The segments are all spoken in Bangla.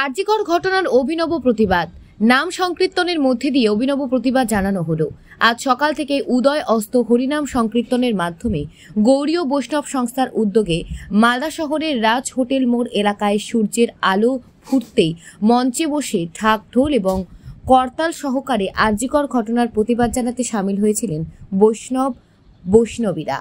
আরজিকর ঘটনার অভিনব প্রতিবাদ। নাম সংকীর্তনের মধ্যে দিয়ে অভিনব প্রতিবাদ জানানো হলো। আজ সকাল থেকে উদয় অস্ত হরিনাম সংকীর্তনের মাধ্যমে গৌড়ীয় বৈষ্ণব সংস্থার উদ্যোগে মালদা শহরের রাজ হোটেল মোড় এলাকায় সূর্যের আলো ফুটতেই মঞ্চে বসে ঢাক ঢোল এবং করতাল সহকারে আরজিকর ঘটনার প্রতিবাদ জানাতে সামিল হয়েছিলেন বৈষ্ণবীরা।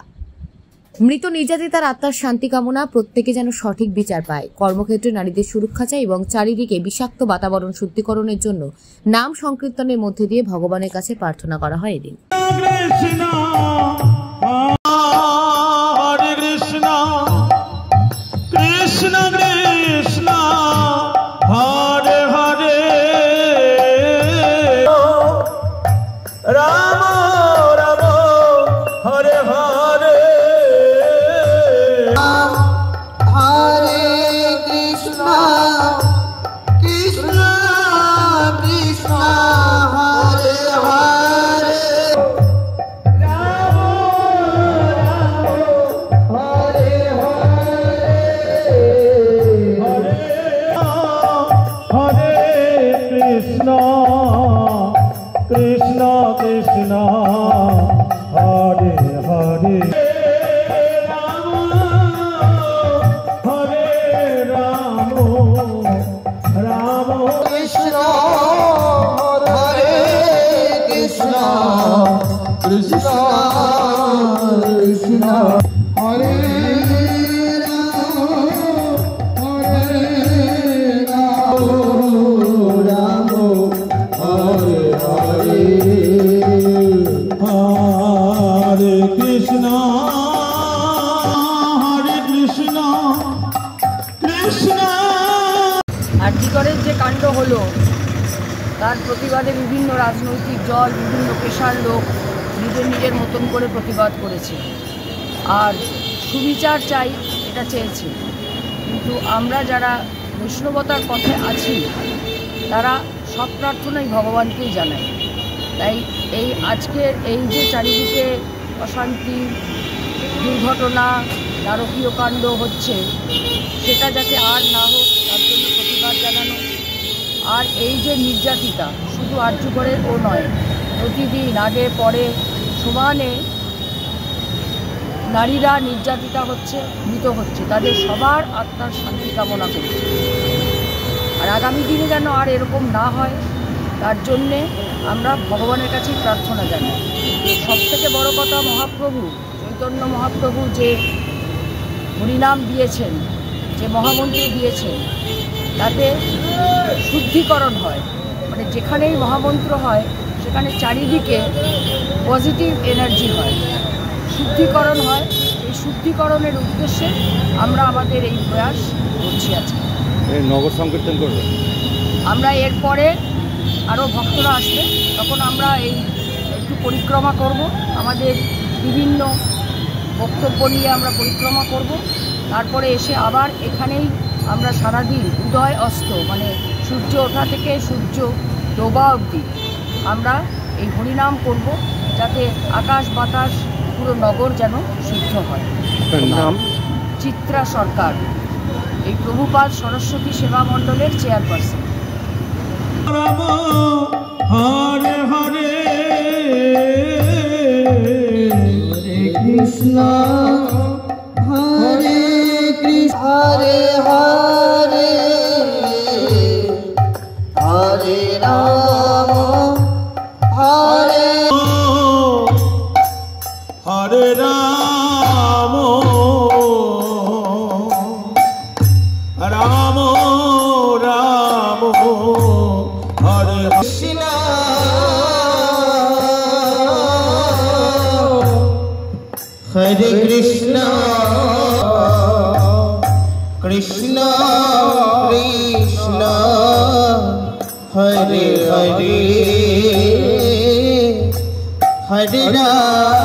মৃত নির্যাতিতার আত্মার শান্তি কামনা, প্রত্যেকে যেন সঠিক বিচার পায়, কর্মক্ষেত্রে নারীদের সুরক্ষা চাই এবং চারিদিকে বিষাক্ত বাতাবরণ শুদ্ধিকরণের জন্য নাম সংকীর্তনের মধ্যে দিয়ে ভগবানের কাছে প্রার্থনা করা হয় এদিন। कृष्ण कृष्ण हरे हरे हरे राम राम कृष्ण हरे कृष्ण कृष्ण कृष्ण हरे আরজিকরের যে কাণ্ড হলো তার প্রতিবাদে বিভিন্ন রাজনৈতিক দল, বিভিন্ন পেশার লোক নিজের মতন করে প্রতিবাদ করেছে আর সুবিচার চাই এটা চেয়েছে। কিন্তু আমরা যারা বৈষ্ণবতার পথে আছি তারা সব প্রার্থনাই ভগবানকেই জানাই। তাই এই আজকের এই যে চারিদিকে অশান্তি, দুর্ঘটনা, নারকীয় কাণ্ড হচ্ছে সেটা যাতে আর না হোক তার জন্য প্রতিবাদ জানানো। আর এই যে নির্যাতিতা শুধু আরজিকরের ও নয়, প্রতিদিন আগে পরে সমানে নারীরা নির্যাতিতা হচ্ছে, মৃত হচ্ছে, তাদের সবার আত্মার শান্তি কামনা করি। আর আগামী দিনে যেন আর এরকম না হয় তার জন্যে আমরা ভগবানের কাছে প্রার্থনা জানাই। সবথেকে বড় কথা, মহাপ্রভু চৈতন্য মহাপ্রভু যে হরিনাম দিয়েছেন, যে মহামন্ত্র দিয়েছেন, তাতে শুদ্ধিকরণ হয়। মানে যেখানেই মহামন্ত্র হয় সেখানে চারিদিকে পজিটিভ এনার্জি হয়, শুদ্ধিকরণ হয়। এই শুদ্ধিকরণের উদ্দেশ্যে আমরা আমাদের এই প্রয়াস করছি। আজকে নগর সংকীর্তন করব, আমরা এরপরে আরও ভক্তরা আসবে, তখন আমরা এই একটু পরিক্রমা করব, আমাদের বিভিন্ন বক্তব্য নিয়ে আমরা পরিক্রমা করব। তারপরে এসে আবার এখানেই আমরা সারাদিন উদয় অস্ত মানে সূর্য ওঠা থেকে সূর্য ডোবা অবধি আমরা এই হরিনাম করব, যাতে আকাশ বাতাস পুরো নগর যেন শুদ্ধ হয়। নাম চিত্রা সরকার, এই প্রভুপাদ সরস্বতী সেবা মণ্ডলের চেয়ারপারসন। হরে হরে কৃষ্ণ হরে কৃষ্ণ হরে হরে হরে রাম হরে হরে রাম রাম রাম হরে কৃষ্ণ हरे कृष्ण कृष्ण कृष्ण हरे हरे हरे राम।